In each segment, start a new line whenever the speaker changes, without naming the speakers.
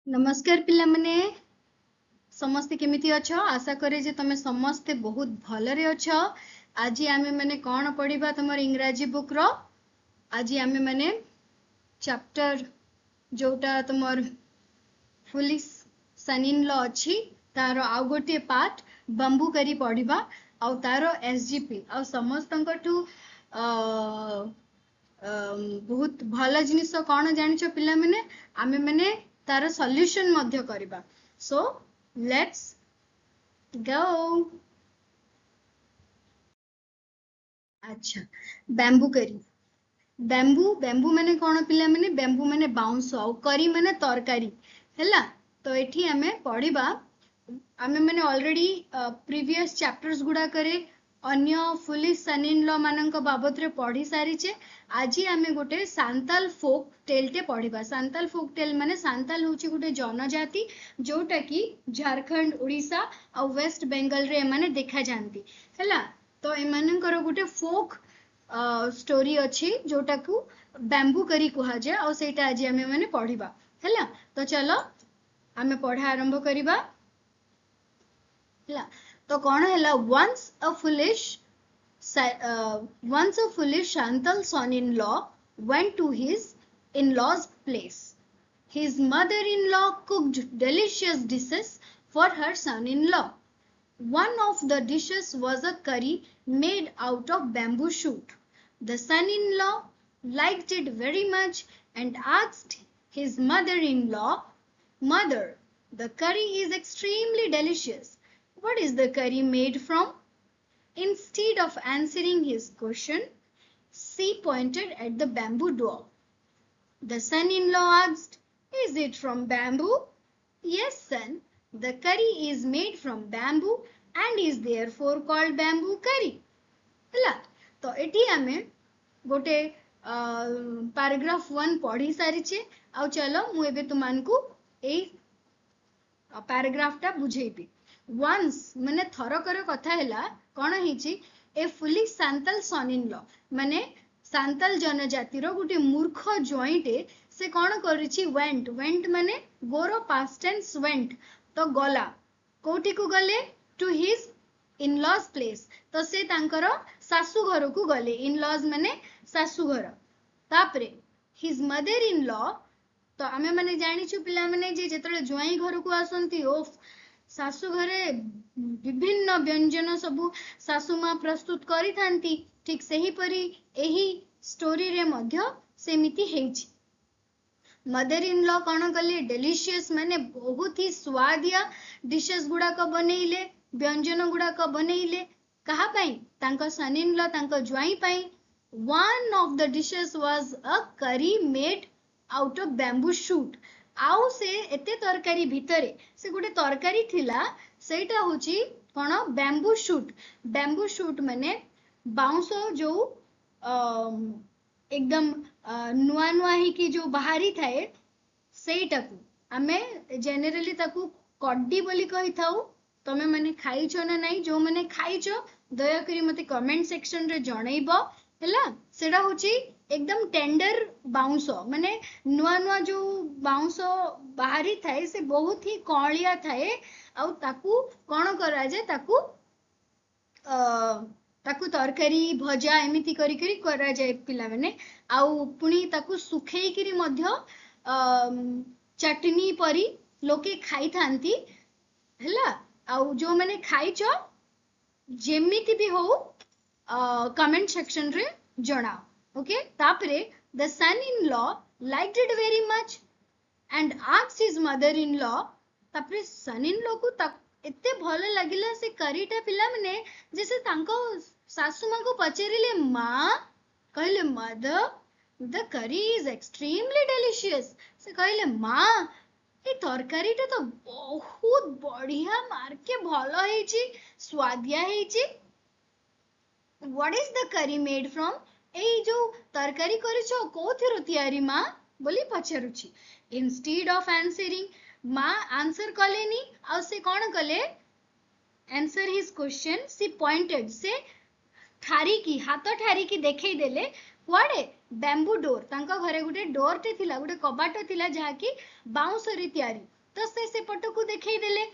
नमस्कार पिला मने समस्ते केमिति अछ आशा करे जे तमे समस्ते बहुत भलरे अछ। आज आमे माने कोन पढिबा तमर इंग्रजी बुक रो आज आमे माने चैप्टर जोटा तमर फुलिश सन इन लॉ अछि तार आउ गोटे पार्ट बंबू करी पढिबा आउ तार एसजीपी आउ समस्तंकठू बहुत भल जिनिस कौन जानिछ पिला माने आमे माने तार सॉल्यूशन मध्य करिबा। So let's go. अच्छा बैम्बू करी बैम्बू बैम्बू माने कौन पिला माने बैम्बू माने बाउंस आउ करी माने तरकारी हैला। तो एठी आमे पढिबा आमे माने ऑलरेडी प्रीवियस चैप्टर्स गुडा करे अन्य फुलिश सन इन लॉ मानक बाबत रे पढ़ी सारिचे। आज आमे गोटे सांताल फोक टेल टे पढ़िबा। सांताल फोक टेल माने सांताल होची गोटे जनजाति जोटा की झारखंड उड़ीसा आ वेस्ट बेंगल रे माने देखा जानती हैला। तो एमानकर गोटे फोक स्टोरी अच्छी जोटा को बैम्बू करी कहा जाए और सेटा आज आमे माने पढ़िबा हैला। तो चलो आमे पढ़ा आरंभ करिबा हैला। तो कौन है once a foolish Santal son-in-law went to his in-law's place. His mother-in-law cooked delicious dishes for her son-in-law. One of the dishes was a curry made out of bamboo shoot. The son-in-law liked it very much and asked his mother-in-law, "Mother, the curry is extremely delicious. What is the curry made from?" Instead of answering his question, she pointed at the bamboo doll. The son-in-law asked, "Is it from bamboo?" "Yes, son. The curry is made from bamboo and is therefore called bamboo curry." ହେଲା तो एठी आमे गोटे paragraph 1 पढ़ी सारिचे। आउ चलो मु एबे तुमानकू ए पैराग्राफ टा बुझेबी। वंस माने थरकर कथा हैला कौन हिची ए foolish Santal sun in law माने सांताल जनजातिर गोटे मूर्ख ज्वाइंटे से कौन करिछि वेंट वेंट माने गोरो पास्ट टेंस वेंट तो गला कोठी को गले to his in laws place तो से तांकर सासु घर को गले। इन लॉज माने सासु घर तापरे हिज मदर इन लॉ तो आमे माने जानिछु पिला माने जे जेतले ज्वाई घर को आसंती ओफ सासु घरे विभिन्न व्यंजन सबु सासु मां प्रस्तुत करी थांती ठीक सही परी एही स्टोरी रे मध्य सेमिति हेछि। मदर इन लॉ कौन कले डेलीशियस माने बहुत ही स्वादिया डिशेस गुडा को बनेइले व्यंजन गुडा को बनेइले कहा पाई तांको सन इन लॉ तांको ज्वाई पाई। One of the dishes was a curry made out of bamboo shoot आउ से एते तरकारी भितरे से गोटे तरकारी थिला सेटा होची कोन बैम्बू शूट माने बाउंस जो एकदम नुआ नुआ ही की जो बाहरी थाए सेटा को आमे जनरली ताकू कड्डी बोली कहि थाउ। तमे माने खाइछो ना नाही जो माने खाइछो दया करी मते कमेंट सेक्शन रे जणैबो हैला। सेडा होची एकदम टेंडर बाउंस माने नुआ नुआ जो बाउंस बाहरी थाए से बहुत ही कौलिया थाए आउ ताकू कोन करा जाय ताकू तरकारी भजा एमिति करी करी करा जाय पिला माने आउ पुनी ताकू सुखेई करी मध्य चटनी परी लोके खाई थांती हैला। आउ जो माने खाइछो जेमिति भी हो कमेंट सेक्शन रे जणाओ ओके। तापरे the son-in-law liked it very much and asked his mother-in-law तापरे son-in-law को एते भल लागिला से करीटा पिला माने जैसे तांको सासु मां को पचेरिले मां कहले mother the curry is extremely delicious से कहले मां ए तरकारीटा तो बहुत बढ़िया मार्के भल हेची स्वादिया हेची। What is the curry made from? ए जो तरकारी करिछो कोथिरो तयारी मां बोली पचारुछि। इंस्टेड ऑफ आंसरिंग मां आंसर कलेनी आ से कोन कले आंसर हिज क्वेश्चन सी पॉइंटेड से ठारी की हाथ ठारी की देखै देले कुआडे बैम्बू डोर तांका घरे गुटे डोर टे थिला गुटे कबाट थिला जहा कि बाउंस रे तयारी तो से पट को देखै देले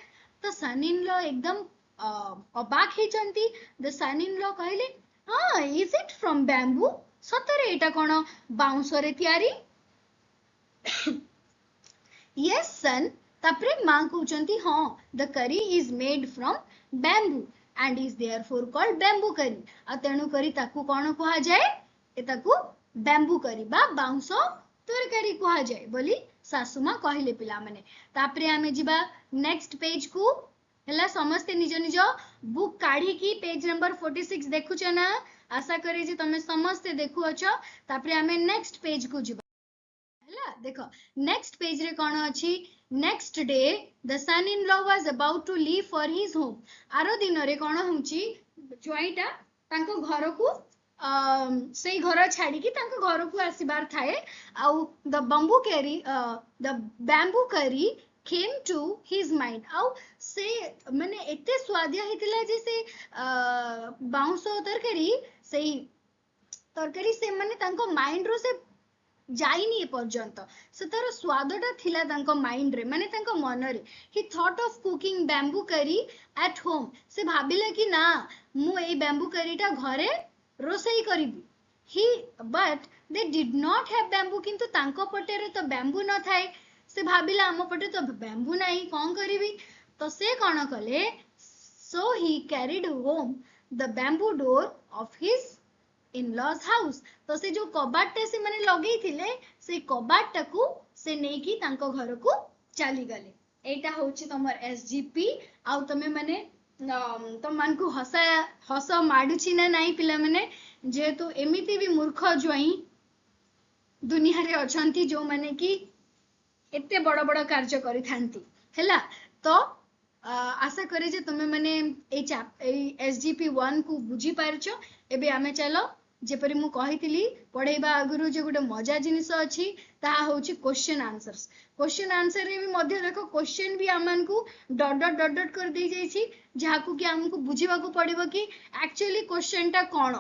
तो सन इन लॉ एकदम अबाक हे चंती द सन इन लॉ कहले हां इज इट फ्रॉम बैम्बू सतरे एटा कोन बाउंस रे तयारी यस सन तापरे मां कहउचंती हां द करी is made from bamboo and is therefore called bamboo करी आ तेनु करी ताकू कोन कहा जाए ए ताकू बैम्बू करी बा बाउंस तरकारी कहा जाए बोली सासुमा कहले पिला माने तापरे आमे जिबा नेक्स्ट पेज को हला समस्त निज निज बुक काढी की पेज नंबर 46 देखु छ ना आशा करे जे तमे समस्त देखु अछ तापरे आमे नेक्स्ट पेज को जिबा हला देखो नेक्स्ट पेज रे कोन अछि next day the son in law was about to leave for his home आरो दिन रे कोन हुची जोईटा तांको घर को से घर छाड़ी की तांको घर को आसीबार थाए आउ the bamboo carry the bamboo करी came to his mind आउ से माने एते स्वादिया हितला जे से बाउंस तरकारी से माने तांको माइंड रो से जाइनी पर्यंत से तार स्वादटा थिला तांको माइंड रे माने तांको मन रे he thought of cooking bamboo curry at home से भाबिला कि ना मु ए बैम्बू करीटा घरे रोसई करिबी ही but they did not have bamboo किंतु तांको पटे रे तो बैम्बू न थाए से भाबिला हम पटे तो बैम्बू नाही कोन करिबी तो से कोन कले so he carried home the bamboo door of his in laws house तो से जो कबाट से माने लगई थिले से कबाट टाकू से नेई की तांको घर को चली गले एटा होची तमर एसजीपी आउ तमे माने तो मन को हस माडुची ना नाही पिला माने जेहेतु एमिति भी मूर्ख जोई दुनिया रे अछंती जो माने कि एते बड़ बड़ कार्य करि थांती हैला तो आशा करे जे तुमे माने ए एसजीपी 1 को बुझी पारछो एबे आमे चलो जेपरि मु कहितली पढेबा आगुरु जे गुटे मजा जिनिस अछि ताहा होची क्वेश्चन आंसर रे भी मध्य देखो क्वेश्चन भी आमन co dot dot dot dot कर दे जाईछि जाहाकू कि हमको बुझीबा को पड़िबो कि एक्चुअली क्वेश्चन टा कोन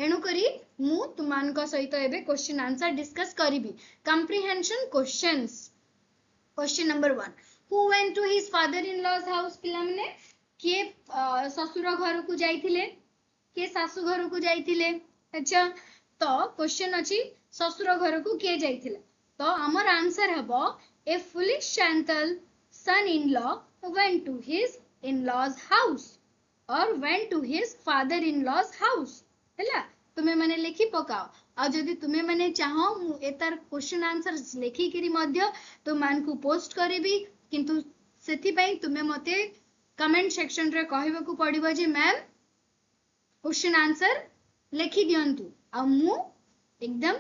एणु करी मु तुमान को सहित एबे क्वेश्चन आंसर डिस्कस करिबी comprehension questions question number 1 who went to his father in laws house पिला माने के ससुर घर को जाइथिले के सासु घर को जाइथिले अच्छा तो क्वेश्चन अछि ससुर घर को के जाइथिले तो हमर आंसर हबो ए फुलिश शैंतल son in law went to his in laws house और went to his father in laws house हैला तुमे माने लिखि पकाओ आ जदि तुमे माने चाहो मु एतार क्वेश्चन आंसर लिखि करी मध्य तो मान को पोस्ट करिबी किंतु सेति पई तुमे मते कमेंट सेक्शन रे कहबा को पड़िबो जे मैम क्वेश्चन आंसर लिखि दियंतु आ मु एकदम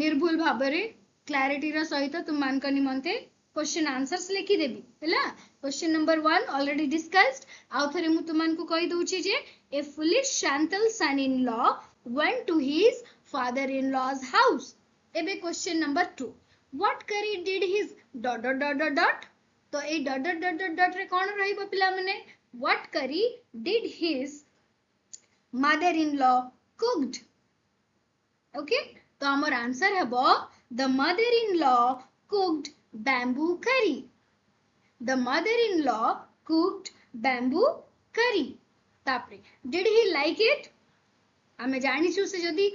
निर्भुल भाबरे क्लैरिटी रो सहित तुम मान का निमंते क्वेश्चन आंसर्स लिखि देबी हैला क्वेश्चन नंबर 1 ऑलरेडी डिस्कस्ड आउ थरे मु तुमन को कहि दउची जे ए फुलिश शैंतल son in law went to his father in laws house एबे question number 2 what curry did his dot dot dot dot dot तो a dot dot dot dot dot रे कोन रहिबो पिला माने what curry did his mother in law cooked okay तो हमर answer हबो the mother in law cooked bamboo curry the mother in law cooked bamboo curry तापरे did he like it हमें जानि छु से जदी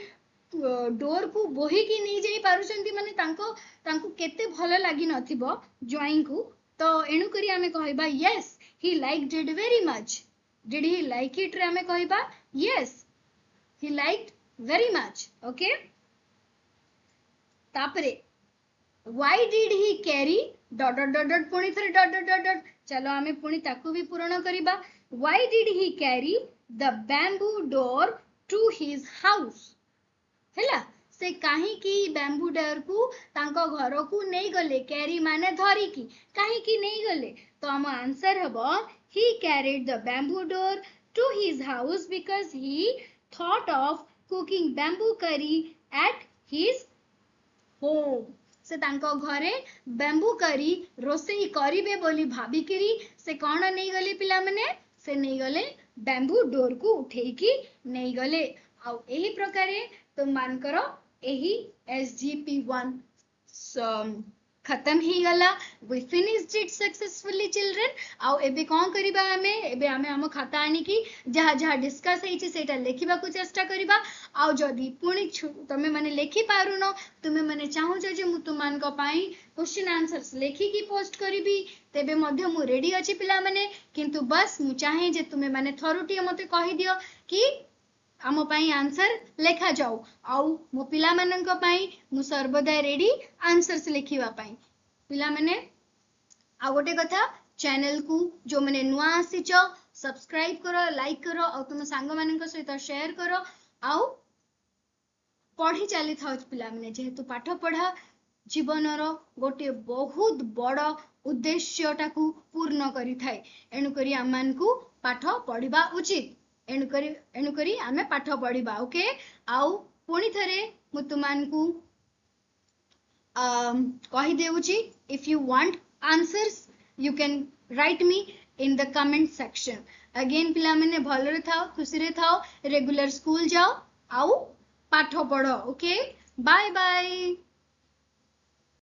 डोर को बोही की नहीं जाई पारुचंती माने तांको केते भलो लागि नथिबो ज्वाइन को तो एनु करी हमें कहबा yes he liked it very much did he like it रे हमें कहबा yes he liked very much okay तापरे why did he carry dot dot dot dot पुणी थरे dot dot dot dot चलो हमें पुणी ताकू भी पूर्ण करिबा why did he carry the bamboo door to his house हैला से काहे की बैम्बू डोर को तांको घर को नहीं गले कैरी माने धरी की काहे की नहीं गले तो हम आंसर हबो he carried the bamboo door to his house because he thought of cooking bamboo curry at his home से तांको घरे बैम्बू करी रोसई करिवे बोली भाबी करी से कोन नहीं गले पिला माने से नहीं गले बैम्बू डोर को उठेई की नहीं गले आ एही प्रकारे तुम मानकर यही SGP1 खत्म ही गला. We finished it successfully children. आउ एबे कौन करिबा हमें एबे हमें हम खाता आनी की जहा जहा डिस्कस हेछि सेटा लेखिबा को चेष्टा करिबा. आउ जदी पुणी तमे माने लेखि पारुनो तुमे माने चाहू जे मु तुमान को पाई क्वेश्चन आंसर्स लेखि की पोस्ट करिबी तेबे मध्य मु रेडी अछि पिला माने. किंतु बस मु चाहे जे तुमे माने थरुटी मते कहि दियो कि आम पाई आंसर लेखा जाऊ. आउ मो पिला माननक पाई मु सर्वदा रेडी आंसर्स लेखिबा पाई. पिला माने आ गोटे कथा चैनल को जो मैंने नुआ आसीच सब्सक्राइब करो लाइक करो और तुम सांग मानक सहित शेयर करो. आउ पढ़ी चली था पिला माने जेहेतु पाठ पढ़ा जीवनर गोटे बहुत बड़ उद्देश्यटा को पूर्ण करि थाए. एणुकरी आम को पाठ पढ़िबा उचित. एणुकरी आमे पाठ पढ़िबा. ओके आउ पुणी थरे मु तुमानकू कहि देउची if you want answers you can write me in the comment section. again पिला माने भलरे थाओ खुशी रे थाओ रेगुलर स्कूल जाओ आउ पाठ पढ़ो. Okay bye bye.